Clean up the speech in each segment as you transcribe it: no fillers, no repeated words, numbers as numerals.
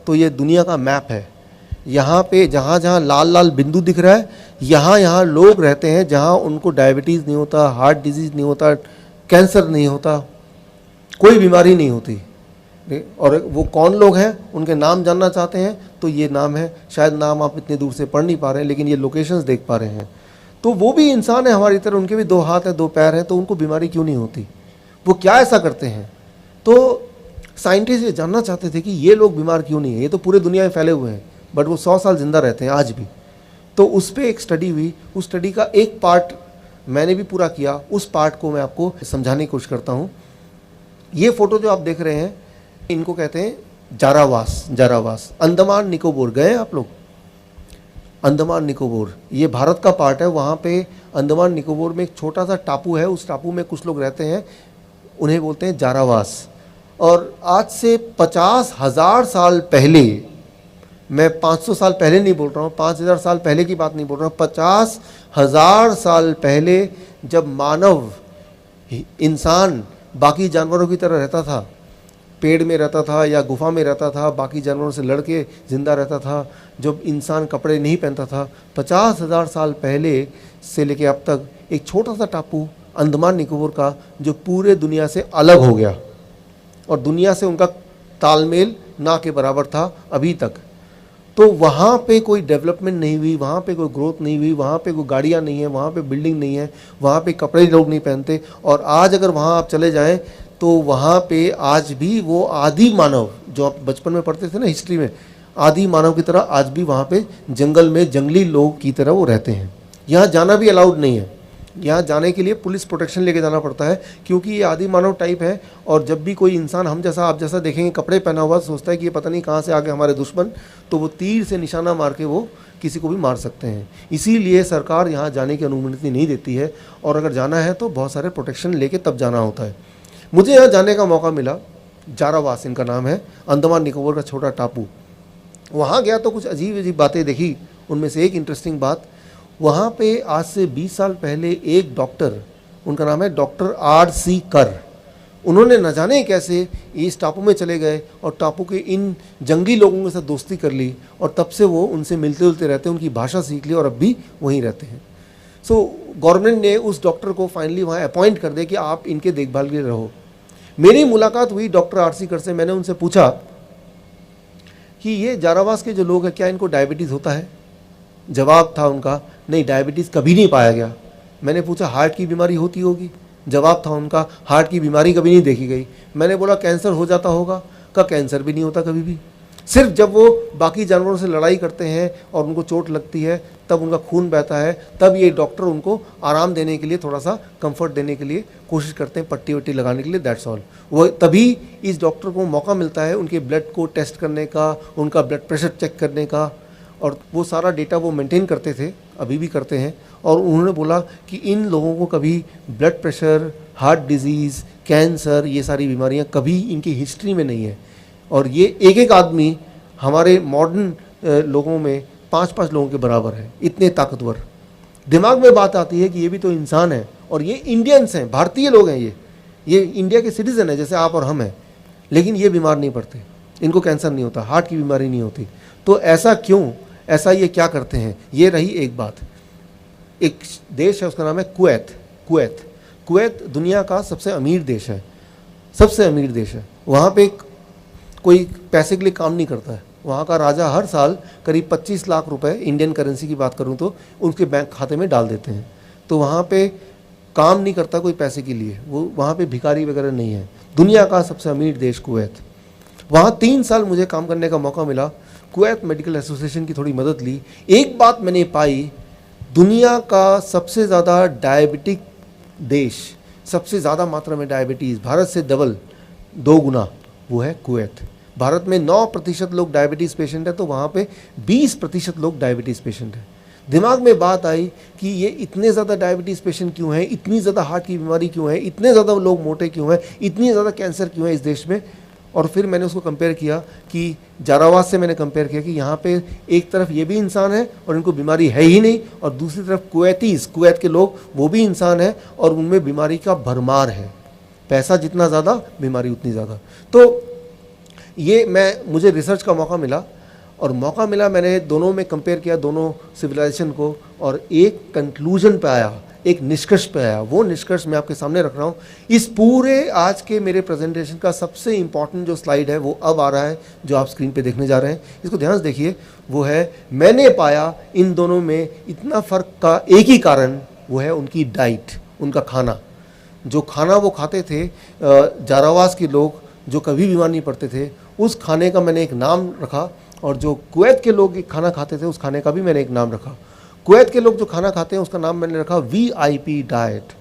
तो ये दुनिया का मैप है। यहाँ पे जहाँ जहाँ लाल लाल बिंदु दिख रहा है, यहाँ यहाँ लोग रहते हैं जहाँ उनको डायबिटीज़ नहीं होता, हार्ट डिजीज़ नहीं होता, कैंसर नहीं होता, कोई बीमारी नहीं होती। और वो कौन लोग हैं, उनके नाम जानना चाहते हैं तो ये नाम है, शायद नाम आप इतने दूर से पढ़ नहीं पा रहे हैं लेकिन ये लोकेशंस देख पा रहे हैं। तो वो भी इंसान है हमारी तरह, उनके भी 2 हाथ हैं, 2 पैर हैं, तो उनको बीमारी क्यों नहीं होती? वो क्या ऐसा करते हैं? तो साइंटिस्ट ये जानना चाहते थे कि ये लोग बीमार क्यों नहीं है। ये तो पूरे दुनिया में फैले हुए हैं बट वो 100 साल जिंदा रहते हैं आज भी। तो उस पर एक स्टडी हुई, उस स्टडी का एक पार्ट मैंने भी पूरा किया, उस पार्ट को मैं आपको समझाने की कोशिश करता हूँ। ये फोटो जो आप देख रहे हैं, इनको कहते हैं जारावास। जारावास अंडमान निकोबार गए आप लोग? अंडमान निकोबार ये भारत का पार्ट है। वहाँ पे अंडमान निकोबार में एक छोटा सा टापू है, उस टापू में कुछ लोग रहते हैं, उन्हें बोलते हैं जारावास। और आज से 50,000 साल पहले, मैं 500 साल पहले नहीं बोल रहा हूँ, 5,000 साल पहले की बात नहीं बोल रहा हूँ, 50,000 साल पहले जब मानव इंसान बाकी जानवरों की तरह रहता था, पेड़ में रहता था या गुफा में रहता था, बाकी जानवरों से लड़के ज़िंदा रहता था, जब इंसान कपड़े नहीं पहनता था, 50,000 साल पहले से लेके अब तक एक छोटा सा टापू अंडमान निकोबार का जो पूरे दुनिया से अलग हो गया और दुनिया से उनका तालमेल ना के बराबर था अभी तक। तो वहाँ पे कोई डेवलपमेंट नहीं हुई, वहाँ पे कोई ग्रोथ नहीं हुई, वहाँ पे कोई गाड़ियाँ नहीं है, वहाँ पे बिल्डिंग नहीं है, वहाँ पे कपड़े लोग नहीं पहनते। और आज अगर वहाँ आप चले जाएं तो वहाँ पे आज भी वो आदि मानव जो आप बचपन में पढ़ते थे ना हिस्ट्री में, आदि मानव की तरह आज भी वहाँ पे जंगल में जंगली लोग की तरह वो रहते हैं। यहाँ जाना भी अलाउड नहीं है, यहाँ जाने के लिए पुलिस प्रोटेक्शन लेके जाना पड़ता है क्योंकि ये आदि मानव टाइप है। और जब भी कोई इंसान हम जैसा आप जैसा देखेंगे कपड़े पहना हुआ, सोचता है कि ये पता नहीं कहाँ से आ गए हमारे दुश्मन, तो वो तीर से निशाना मार के वो किसी को भी मार सकते हैं। इसीलिए सरकार यहाँ जाने की अनुमति नहीं देती है और अगर जाना है तो बहुत सारे प्रोटेक्शन लेके तब जाना होता है। मुझे यहाँ जाने का मौका मिला, जारावास इनका नाम है, अंडमान निकोबार का छोटा टापू। वहाँ गया तो कुछ अजीब अजीब बातें देखी। उनमें से एक इंटरेस्टिंग बात, वहाँ पे आज से 20 साल पहले एक डॉक्टर, उनका नाम है डॉक्टर R.C. कर, उन्होंने न जाने कैसे इस टापू में चले गए और टापू के इन जंगली लोगों के साथ दोस्ती कर ली और तब से वो उनसे मिलते जुलते रहते हैं, उनकी भाषा सीख ली और अब भी वहीं रहते हैं। सो गवर्नमेंट ने उस डॉक्टर को फाइनली वहाँ अपॉइंट कर दिया कि आप इनके देखभाल के लिए रहो। मेरी मुलाकात हुई डॉक्टर R.C. कर से। मैंने उनसे पूछा कि ये जारावास के जो लोग हैं क्या इनको डायबिटीज़ होता है? जवाब था उनका, नहीं डायबिटीज़ कभी नहीं पाया गया। मैंने पूछा हार्ट की बीमारी होती होगी? जवाब था उनका, हार्ट की बीमारी कभी नहीं देखी गई। मैंने बोला कैंसर हो जाता होगा? का कैंसर भी नहीं होता कभी भी। सिर्फ जब वो बाकी जानवरों से लड़ाई करते हैं और उनको चोट लगती है तब उनका खून बहता है, तब ये डॉक्टर उनको आराम देने के लिए, थोड़ा सा कंफर्ट देने के लिए कोशिश करते हैं, पट्टी वट्टी लगाने के लिए, दैट्स ऑल। वो तभी इस डॉक्टर को मौका मिलता है उनके ब्लड को टेस्ट करने का, उनका ब्लड प्रेशर चेक करने का, और वो सारा डेटा वो मेंटेन करते थे, अभी भी करते हैं। और उन्होंने बोला कि इन लोगों को कभी blood pressure, heart disease, cancer, ये सारी बीमारियां कभी इनकी हिस्ट्री में नहीं है। और ये एक एक आदमी हमारे मॉडर्न लोगों में 5-5 लोगों के बराबर है, इतने ताकतवर। दिमाग में बात आती है कि ये भी तो इंसान है और ये इंडियंस हैं, भारतीय लोग हैं, ये इंडिया के सिटीज़न हैं जैसे आप और हम हैं, लेकिन ये बीमार नहीं पड़ते, इनको कैंसर नहीं होता, हार्ट की बीमारी नहीं होती। तो ऐसा क्यों? ऐसा ये क्या करते हैं? ये रही एक बात। एक देश है उसका नाम है कुवैत। कुवैत दुनिया का सबसे अमीर देश है, सबसे अमीर देश है। वहाँ पे कोई पैसे के लिए काम नहीं करता है। वहाँ का राजा हर साल करीब 25 लाख रुपए, इंडियन करेंसी की बात करूँ तो, उनके बैंक खाते में डाल देते हैं। तो वहाँ पे काम नहीं करता कोई पैसे के लिए, वो वहाँ पे भिखारी वगैरह नहीं है। दुनिया का सबसे अमीर देश कुवैत। वहाँ 3 साल मुझे काम करने का मौका मिला। कुवैत मेडिकल एसोसिएशन की थोड़ी मदद ली। एक बात मैंने पाई, दुनिया का सबसे ज़्यादा डायबिटिक देश, सबसे ज़्यादा मात्रा में डायबिटीज़, भारत से डबल 2 गुना, वो है कुवैत। भारत में 9% लोग डायबिटीज़ पेशेंट है तो वहाँ पे 20% लोग डायबिटीज़ पेशेंट है। दिमाग में बात आई कि ये इतने ज़्यादा डायबिटीज़ पेशेंट क्यों हैं, इतनी ज़्यादा हार्ट की बीमारी क्यों है, इतने ज़्यादा लोग मोटे क्यों हैं, इतनी ज़्यादा कैंसर क्यों है इस देश में। और फिर मैंने उसको कंपेयर किया कि जारावास से मैंने कंपेयर किया कि यहाँ पे एक तरफ ये भी इंसान है और इनको बीमारी है ही नहीं, और दूसरी तरफ कुवैत के लोग वो भी इंसान है और उनमें बीमारी का भरमार है। पैसा जितना ज़्यादा, बीमारी उतनी ज़्यादा। तो ये मुझे रिसर्च का मौका मिला, और मौका मिला, मैंने दोनों में कंपेयर किया, दोनों सिविलाइजेशन को, और एक कंक्लूजन पे आया, एक निष्कर्ष पे आया। वो निष्कर्ष मैं आपके सामने रख रहा हूँ। इस पूरे आज के मेरे प्रेजेंटेशन का सबसे इंपॉर्टेंट जो स्लाइड है वो अब आ रहा है, जो आप स्क्रीन पे देखने जा रहे हैं। इसको ध्यान से देखिए। वो है, मैंने पाया इन दोनों में इतना फ़र्क का एक ही कारण, वो है उनकी डाइट, उनका खाना। जो खाना वो खाते थे जारावास के लोग, जो कभी बीमार नहीं पड़ते थे, उस खाने का मैंने एक नाम रखा। और जो कुवैत के लोग खाना खाते थे, उस खाने का भी मैंने एक नाम रखा। कुवैत के लोग जो खाना खाते हैं उसका नाम मैंने रखा VIP डाइट।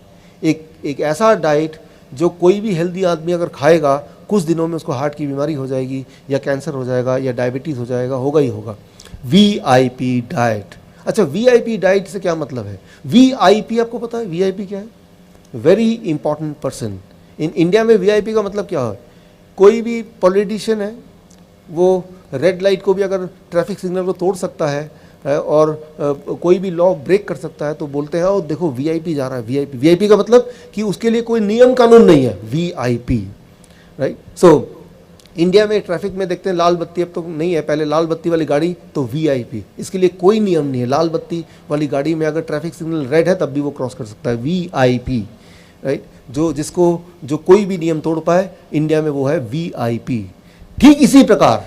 एक ऐसा डाइट जो कोई भी हेल्दी आदमी अगर खाएगा, कुछ दिनों में उसको हार्ट की बीमारी हो जाएगी, या कैंसर हो जाएगा, या डायबिटीज़ हो जाएगा, होगा ही होगा। VIP diet. अच्छा, VIP डाइट से क्या मतलब है? VIP आपको पता है VIP क्या है? Very important person. In India में VIP का मतलब क्या है? कोई भी पॉलिटिशियन है, वो रेड लाइट को भी अगर ट्रैफिक सिग्नल को तोड़ सकता है और कोई भी लॉ ब्रेक कर सकता है, तो बोलते हैं ओ देखो VIP जा रहा है। VIP का मतलब कि उसके लिए कोई नियम कानून नहीं है, VIP, राइट। सो इंडिया में ट्रैफिक में देखते हैं लाल बत्ती अब तो नहीं है, पहले लाल बत्ती वाली गाड़ी तो VIP, इसके लिए कोई नियम नहीं है। लाल बत्ती वाली गाड़ी में अगर ट्रैफिक सिग्नल रेड है तब भी वो क्रॉस कर सकता है, VIP, राइट। जो कोई भी नियम तोड़ पाए इंडिया में वो है VIP। ठीक इसी प्रकार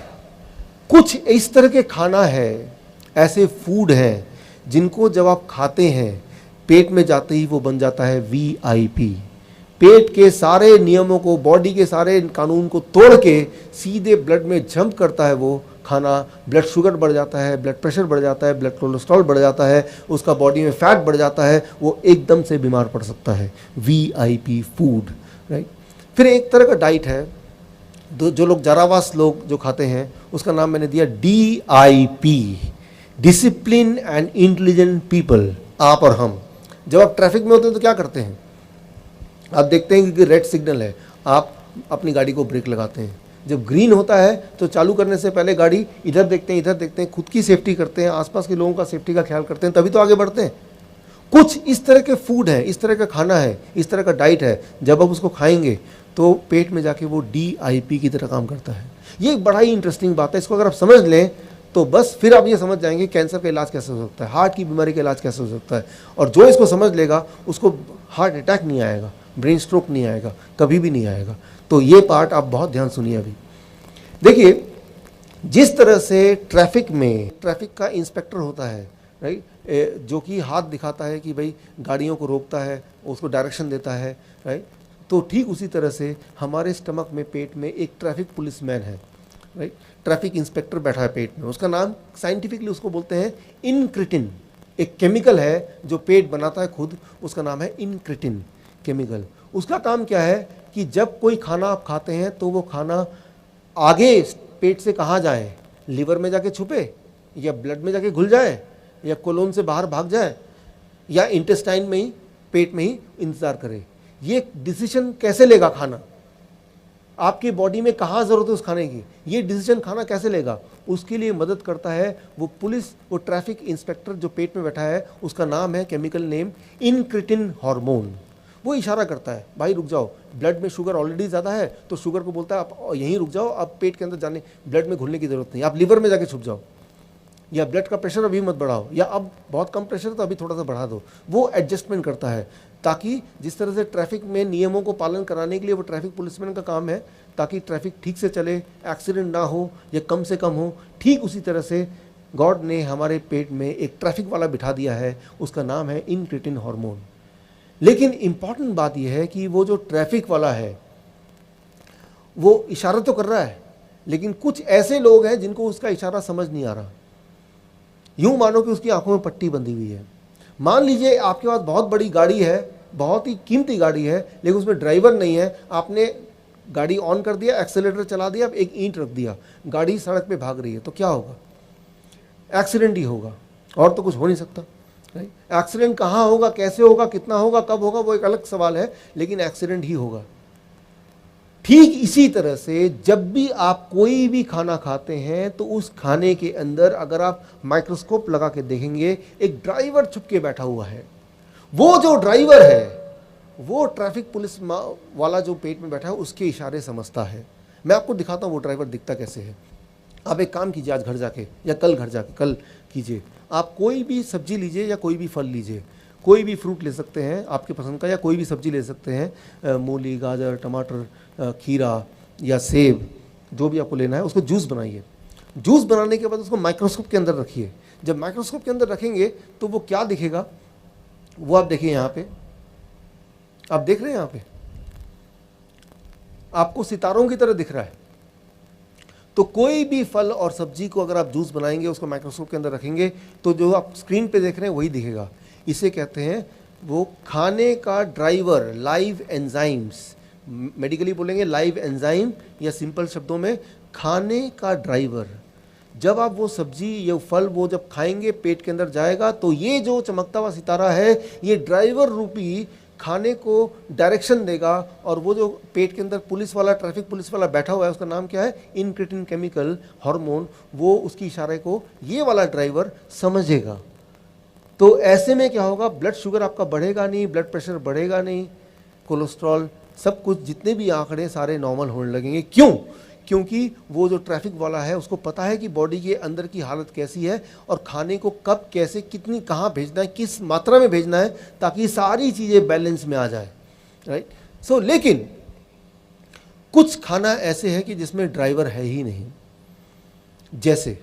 कुछ इस तरह के खाना है, ऐसे फूड हैं जिनको जब आप खाते हैं पेट में जाते ही वो बन जाता है VIP। पेट के सारे नियमों को, बॉडी के सारे कानून को तोड़ के सीधे ब्लड में जंप करता है वो खाना। ब्लड शुगर बढ़ जाता है, ब्लड प्रेशर बढ़ जाता है, ब्लड कोलेस्ट्रॉल बढ़ जाता है, उसका बॉडी में फैट बढ़ जाता है, वो एकदम से बीमार पड़ सकता है। VIP food, right. फिर एक तरह का डाइट है जो लोग जारावास लोग जो खाते हैं, उसका नाम मैंने दिया DIP, discipline and intelligent people. आप और हम जब आप ट्रैफिक में होते हैं तो क्या करते हैं? आप देखते हैं कि रेड सिग्नल है, आप अपनी गाड़ी को ब्रेक लगाते हैं। जब ग्रीन होता है तो चालू करने से पहले गाड़ी इधर देखते हैं, खुद की सेफ्टी करते हैं, आसपास के लोगों का सेफ्टी का ख्याल करते हैं, तभी तो आगे बढ़ते हैं। कुछ इस तरह के फूड है, इस तरह का खाना है, इस तरह का डाइट है, जब आप उसको खाएंगे तो पेट में जाके वो DIP की तरह काम करता है। ये एक बड़ा ही इंटरेस्टिंग बात है। इसको अगर आप समझ लें तो बस फिर आप ये समझ जाएंगे कैंसर का इलाज कैसे हो सकता है, हार्ट की बीमारी का इलाज कैसे हो सकता है। और जो इसको समझ लेगा उसको हार्ट अटैक नहीं आएगा, ब्रेन स्ट्रोक नहीं आएगा, कभी भी नहीं आएगा। तो ये पार्ट आप बहुत ध्यान सुनिए। अभी देखिए, जिस तरह से ट्रैफिक में ट्रैफिक का इंस्पेक्टर होता है, राइट, जो कि हाथ दिखाता है कि भाई गाड़ियों को रोकता है, उसको डायरेक्शन देता है, राइट। तो ठीक उसी तरह से हमारे स्टमक में, पेट में एक ट्रैफिक पुलिसमैन है, राइट। ट्रैफिक इंस्पेक्टर बैठा है पेट में। उसका नाम साइंटिफिकली उसको बोलते हैं इनक्रिटिन। एक केमिकल है जो पेट बनाता है खुद, उसका नाम है इनक्रिटिन केमिकल। उसका काम क्या है कि जब कोई खाना आप खाते हैं तो वो खाना आगे पेट से कहाँ जाए, लिवर में जाके छुपे, या ब्लड में जाके घुल जाए, या कोलोन से बाहर भाग जाए, या इंटेस्टाइन में ही, पेट में ही इंतजार करे। ये डिसीजन कैसे लेगा खाना, आपकी बॉडी में कहाँ ज़रूरत है उस खाने की, ये डिसीजन खाना कैसे लेगा, उसके लिए मदद करता है वो पुलिस, वो ट्रैफिक इंस्पेक्टर जो पेट में बैठा है, उसका नाम है, केमिकल नेम, इनक्रिटिन हार्मोन। वो इशारा करता है भाई रुक जाओ, ब्लड में शुगर ऑलरेडी ज़्यादा है, तो शुगर को बोलता है आप यहीं रुक जाओ, अब पेट के अंदर जाने, ब्लड में घुलने की ज़रूरत नहीं, आप लिवर में जाके छुप जाओ, या ब्लड का प्रेशर अभी मत बढ़ाओ, या अब बहुत कम प्रेशर है तो अभी थोड़ा सा बढ़ा दो। वो एडजस्टमेंट करता है, ताकि जिस तरह से ट्रैफिक में नियमों को पालन कराने के लिए वो ट्रैफिक पुलिसमैन का काम है, ताकि ट्रैफिक ठीक से चले, एक्सीडेंट ना हो या कम से कम हो, ठीक उसी तरह से गॉड ने हमारे पेट में एक ट्रैफिक वाला बिठा दिया है, उसका नाम है इनक्रिटिन हार्मोन। लेकिन इंपॉर्टेंट बात यह है कि वो जो ट्रैफिक वाला है वो इशारा तो कर रहा है, लेकिन कुछ ऐसे लोग हैं जिनको उसका इशारा समझ नहीं आ रहा। यूं मानो कि उसकी आंखों में पट्टी बंधी हुई है। मान लीजिए आपके पास बहुत बड़ी गाड़ी है, बहुत ही कीमती गाड़ी है, लेकिन उसमें ड्राइवर नहीं है, आपने गाड़ी ऑन कर दिया, एक्सेलेरेटर चला दिया, एक ईंट रख दिया, गाड़ी सड़क पे भाग रही है, तो क्या होगा? एक्सीडेंट ही होगा, और तो कुछ हो नहीं सकता, राइट। एक्सीडेंट कहाँ होगा, कैसे होगा, कितना होगा, कब होगा, वो एक अलग सवाल है, लेकिन एक्सीडेंट ही होगा। ठीक इसी तरह से जब भी आप कोई भी खाना खाते हैं तो उस खाने के अंदर अगर आप माइक्रोस्कोप लगा के देखेंगे, एक ड्राइवर छुप के बैठा हुआ है। वो जो ड्राइवर है वो ट्रैफिक पुलिस वाला जो पेट में बैठा है उसके इशारे समझता है। मैं आपको दिखाता हूँ वो ड्राइवर दिखता कैसे है। आप एक काम कीजिए, आज घर जाके या कल घर जाके, कल कीजिए, आप कोई भी सब्जी लीजिए या कोई भी फल लीजिए, कोई भी फ्रूट ले सकते हैं आपके पसंद का, या कोई भी सब्जी ले सकते हैं, मूली, गाजर, टमाटर, खीरा या सेब, जो भी आपको लेना है, उसको जूस बनाइए। जूस बनाने के बाद उसको माइक्रोस्कोप के अंदर रखिए। जब माइक्रोस्कोप के अंदर रखेंगे तो वो क्या दिखेगा, वो आप देखिए। यहाँ पे आप देख रहे हैं, यहाँ पे आपको सितारों की तरह दिख रहा है। तो कोई भी फल और सब्जी को अगर आप जूस बनाएंगे, उसको माइक्रोस्कोप के अंदर रखेंगे, तो जो आप स्क्रीन पे देख रहे हैं वही दिखेगा। इसे कहते हैं वो खाने का ड्राइवर, लाइव एंजाइम्स। मेडिकली बोलेंगे लाइव एंजाइम, या सिंपल शब्दों में खाने का ड्राइवर। जब आप वो सब्जी या फल वो जब खाएंगे, पेट के अंदर जाएगा, तो ये जो चमकता हुआ सितारा है, ये ड्राइवर रूपी खाने को डायरेक्शन देगा। और वो जो पेट के अंदर पुलिस वाला, ट्रैफिक पुलिस वाला बैठा हुआ है, उसका नाम क्या है, इनक्रेटिन केमिकल हार्मोन, वो उसकी इशारे को ये वाला ड्राइवर समझेगा। तो ऐसे में क्या होगा, ब्लड शुगर आपका बढ़ेगा नहीं, ब्लड प्रेशर बढ़ेगा नहीं, कोलेस्ट्रॉल, सब कुछ जितने भी आंकड़े सारे नॉर्मल होने लगेंगे। क्यों? क्योंकि वो जो ट्रैफिक वाला है उसको पता है कि बॉडी के अंदर की हालत कैसी है और खाने को कब, कैसे, कितनी, कहाँ भेजना है, किस मात्रा में भेजना है, ताकि सारी चीज़ें बैलेंस में आ जाए, राइट। सो लेकिन कुछ खाना ऐसे है कि जिसमें ड्राइवर है ही नहीं। जैसे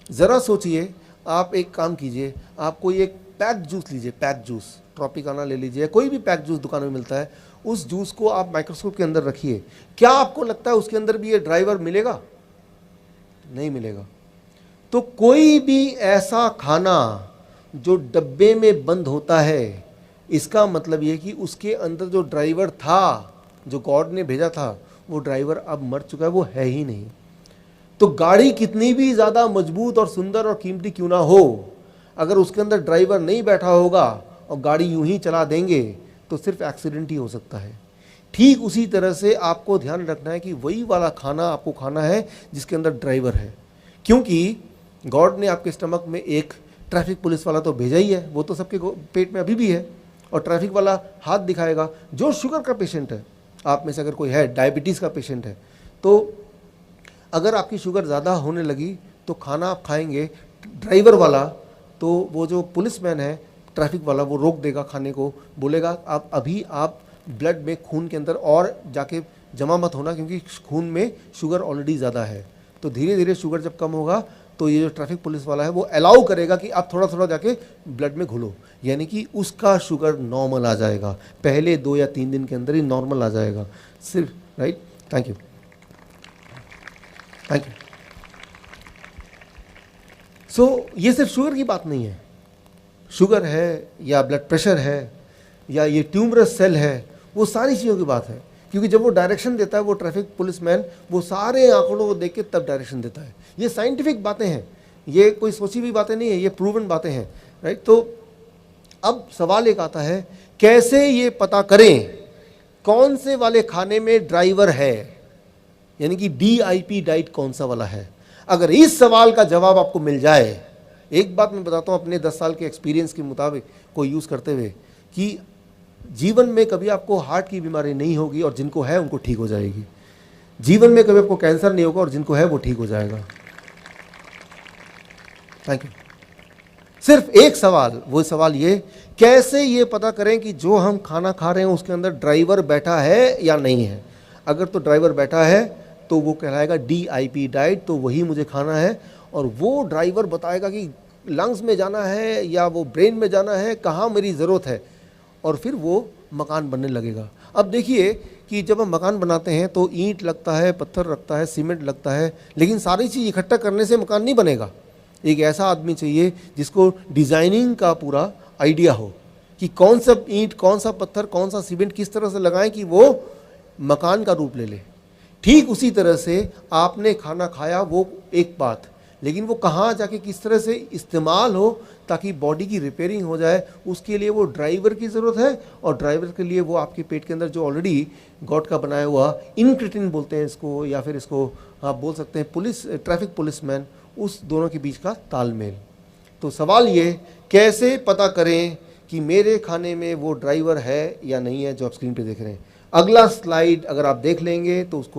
ज़रा सोचिए, आप एक काम कीजिए, आप कोई एक पैक जूस लीजिए, पैक जूस, ट्रॉपिकाना ले लीजिए, कोई भी पैक जूस दुकान में मिलता है, उस जूस को आप माइक्रोस्कोप के अंदर रखिए। क्या आपको लगता है उसके अंदर भी ये ड्राइवर मिलेगा? नहीं मिलेगा। तो कोई भी ऐसा खाना जो डब्बे में बंद होता है, इसका मतलब ये कि उसके अंदर जो ड्राइवर था, जो गॉड ने भेजा था, वो ड्राइवर अब मर चुका है, वो है ही नहीं। तो गाड़ी कितनी भी ज़्यादा मजबूत और सुंदर और कीमती क्यों ना हो, अगर उसके अंदर ड्राइवर नहीं बैठा होगा और गाड़ी यूं ही चला देंगे, तो सिर्फ एक्सीडेंट ही हो सकता है। ठीक उसी तरह से आपको ध्यान रखना है कि वही वाला खाना आपको खाना है जिसके अंदर ड्राइवर है। क्योंकि गॉड ने आपके स्टमक में एक ट्रैफिक पुलिस वाला तो भेजा ही है, वो तो सबके पेट में अभी भी है, और ट्रैफिक वाला हाथ दिखाएगा। जो शुगर का पेशेंट है, आप में से अगर कोई है, डायबिटीज़ का पेशेंट है, तो अगर आपकी शुगर ज़्यादा होने लगी तो खाना आप खाएंगे ड्राइवर वाला, तो वो जो पुलिसमैन है, ट्रैफिक वाला, वो रोक देगा खाने को, बोलेगा आप अभी आप ब्लड में, खून के अंदर और जाके जमा मत होना, क्योंकि खून में शुगर ऑलरेडी ज़्यादा है। तो धीरे धीरे शुगर जब कम होगा तो ये जो ट्रैफिक पुलिस वाला है वो अलाउ करेगा कि आप थोड़ा थोड़ा जाके ब्लड में घुलो, यानी कि उसका शुगर नॉर्मल आ जाएगा, पहले 2 या 3 दिन के अंदर ही नॉर्मल आ जाएगा सिर्फ, right. Thank you, thank you. So ये सिर्फ शुगर की बात नहीं है, शुगर है या ब्लड प्रेशर है या ये ट्यूमरस सेल है, वो सारी चीज़ों की बात है। क्योंकि जब वो डायरेक्शन देता है, वो ट्रैफिक पुलिसमैन, वो सारे आंकड़ों को देख के तब डायरेक्शन देता है। ये साइंटिफिक बातें हैं, ये कोई सोची हुई बातें नहीं है, ये प्रूवन बातें हैं, राइट। तो अब सवाल एक आता है, कैसे ये पता करें कौन से वाले खाने में ड्राइवर है, यानी कि DIP डाइट कौन सा वाला है। अगर इस सवाल का जवाब आपको मिल जाए, एक बात मैं बताता हूँ अपने 10 साल के एक्सपीरियंस के मुताबिक को यूज़ करते हुए, कि जीवन में कभी आपको हार्ट की बीमारी नहीं होगी और जिनको है उनको ठीक हो जाएगी। जीवन में कभी आपको कैंसर नहीं होगा और जिनको है वो ठीक हो जाएगा। Thank you. सिर्फ एक सवाल, वो सवाल ये, कैसे ये पता करें कि जो हम खाना खा रहे हैं उसके अंदर ड्राइवर बैठा है या नहीं है। अगर तो ड्राइवर बैठा है तो वो कहलाएगा DIP डाइट, तो वही मुझे खाना है, और वो ड्राइवर बताएगा कि लंग्स में जाना है या वो ब्रेन में जाना है, कहाँ मेरी ज़रूरत है, और फिर वो मकान बनने लगेगा। अब देखिए कि जब हम मकान बनाते हैं तो ईंट लगता है, पत्थर लगता है, सीमेंट लगता है, लेकिन सारी चीज़ इकट्ठा करने से मकान नहीं बनेगा। एक ऐसा आदमी चाहिए जिसको डिज़ाइनिंग का पूरा आइडिया हो कि कौन सा ईंट, कौन सा पत्थर, कौन सा सीमेंट किस तरह से लगाएं कि वो मकान का रूप ले ले। ठीक उसी तरह से आपने खाना खाया, वो एक बात, लेकिन वो कहाँ जाके किस तरह से इस्तेमाल हो ताकि बॉडी की रिपेयरिंग हो जाए, उसके लिए वो ड्राइवर की ज़रूरत है। और ड्राइवर के लिए वो आपके पेट के अंदर जो ऑलरेडी गॉड का बनाया हुआ इनक्रेटिन बोलते हैं इसको, या फिर इसको आप बोल सकते हैं ट्रैफिक पुलिसमैन, उस दोनों के बीच का तालमेल। तो सवाल ये, कैसे पता करें कि मेरे खाने में वो ड्राइवर है या नहीं है जो आप स्क्रीन पे देख रहे हैं। अगला स्लाइड अगर आप देख लेंगे तो उसको